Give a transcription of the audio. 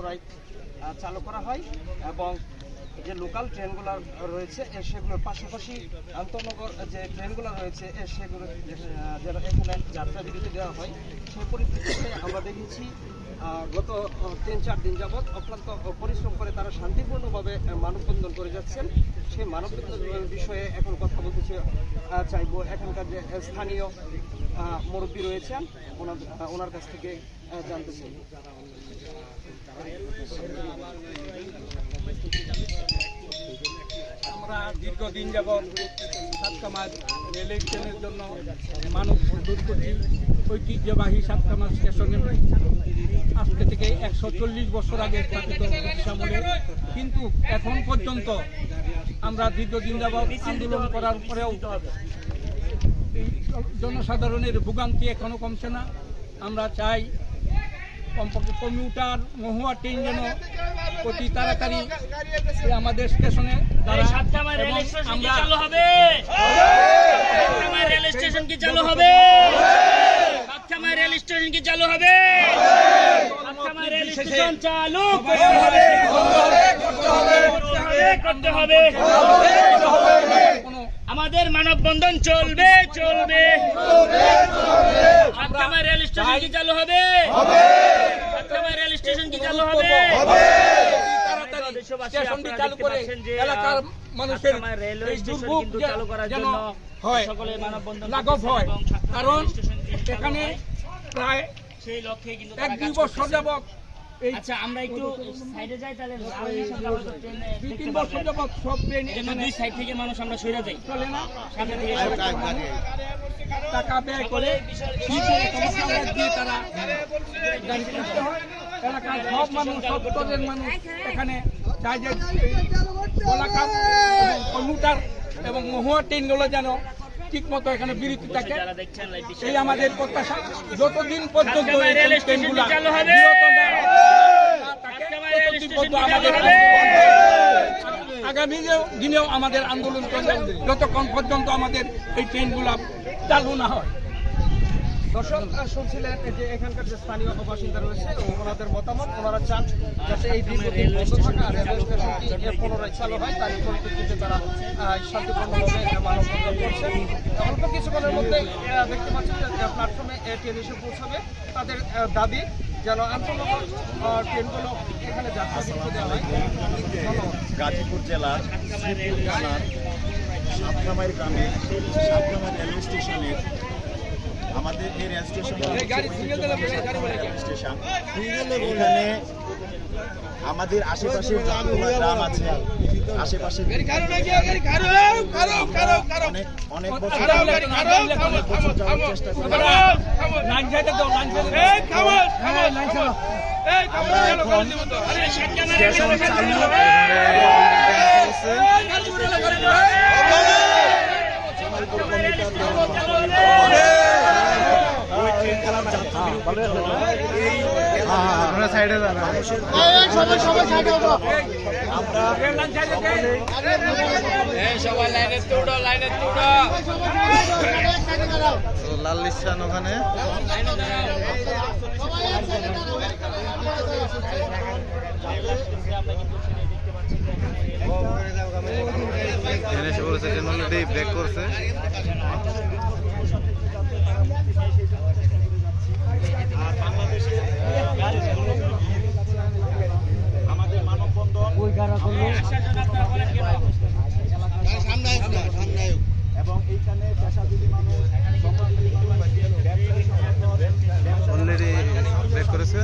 পুনরায় চালু করা হয় এবং যে লোকাল ট্রেনগুলো রয়েছে সেগুলোর পাশাপাশি আন্তনগর যে ট্রেনগুলো রয়েছে সেগুলো যারা এখানে যাত্রা বিরতি দেওয়া হয় সেই পরিপ্রেক্ষিতে আমরা দেখেছি গত 3-4 দিন যাবৎ অক্লান্ত পরিশ্রম করে তারা শান্তিপূর্ণভাবে মানববন্ধন করে যাচ্ছেন। সেই মানববন্ধন বিষয়ে এখন কথা বলতে চাইব এখানকার যে স্থানীয় মুরব্বী রয়েছেন ওনার কাছ থেকে জানতে চাই। আমরা দীর্ঘদিন যাবৎ সাতকামার রেল স্টেশনের জন্য মানব দূর করছি। ঐতিহ্যবাহী সাতকামার স্টেশনে আজকে থেকে 140 বছর আগে স্থাপিত ব্রিটিশ আমলে, কিন্তু এখন পর্যন্ত আমরা দীর্ঘদিন যাবৎ আন্দোলন করার পরেও জনসাধারণের ভোগান্তি এখনো কমছে না। আমরা চাই কমপক্ষে কমিউটার মহুয়া ট্রেন যেন অতি তাড়াতাড়ি আমাদের স্টেশনে রেল স্টেশন কি চালু হবে? রেল স্টেশন কি চালু হবে? রেল স্টেশন চালু করতে হবে। আমাদের মানববন্ধন চলবে চলবে। রেল স্টেশন কি চালু হবে? রেল স্টেশন কি চালু হবে? স্টেশনটি চালু করে এলাকার মানুষের এই দুর্ভোগ যেন হয়, লাঘব হয়। কারণ এখানে প্রায় সেই লক্ষ্যে কিন্তু 1-2 বছর যাবৎ আচ্ছা আমরা একটু সাইডে যাই, তাহলে 2-3 বছর যাবৎ সব ট্রেন এখানে দুই সাইড থেকে মানুষ আমরা সরে যাই, চলে না। সামনে থেকে টাকা ব্যয় করে দিয়ে তারা গাড়ি করতে হয়। এলাকার সব মানুষ, সব স্তরের মানুষ এখানে চাই যে এলাকার কমিউটার এবং মহুয়া ট্রেনগুলো যেন ঠিক মতো এখানে বিরতি থাকে, এই আমাদের প্রত্যাশা। যতদিন পর্যন্ত ট্রেনগুলো চালু হবে, আগামী দিনেও আমাদের আন্দোলন চলবে যতক্ষণ পর্যন্ত আমাদের এই ট্রেনগুলো চালু না হয়। দর্শক শুনছিলেন যে এখানকার যে স্থানীয় বাসিন্দা রয়েছে ওনাদের মতামত। ওনারা চান যাতে এই দীর্ঘদিন বন্ধ থাকা রেল স্টেশনটি পুনরায় চালু হয়, তার পরিপ্রেক্ষিতে তারা শান্তিপূর্ণভাবে মানববন্ধন করছেন। অল্প কিছুক্ষণের মধ্যে দেখতে পাচ্ছেন যে প্ল্যাটফর্মে ট্রেন এসে পৌঁছাবে। তাদের দাবি যেন আন্তনগর ট্রেনগুলো এখানে যাত্রা বিরতি দেওয়া হয়। গাজীপুর জেলার শ্রীপুর থানার সাতকামাই গ্রামে সাতকামাই রেলওয়ে স্টেশনের আমাদের এই রেল স্টেশন স্টেশন এখানে আমাদের আশেপাশের যতগুলো গ্রাম আছে, আশেপাশে অনেক বছর যাওয়ার চেষ্টা করি। আমরা এখন স্টেশন চালু সাইডে লাল লিসান ওখানে এসে বলেছে ট্রেন অলরেডি ব্রেক করছে। আমাদের মানববন্ধন এবং এইখানে পেশাজীবী মানুষ অলরেডি ব্রেক করেছে।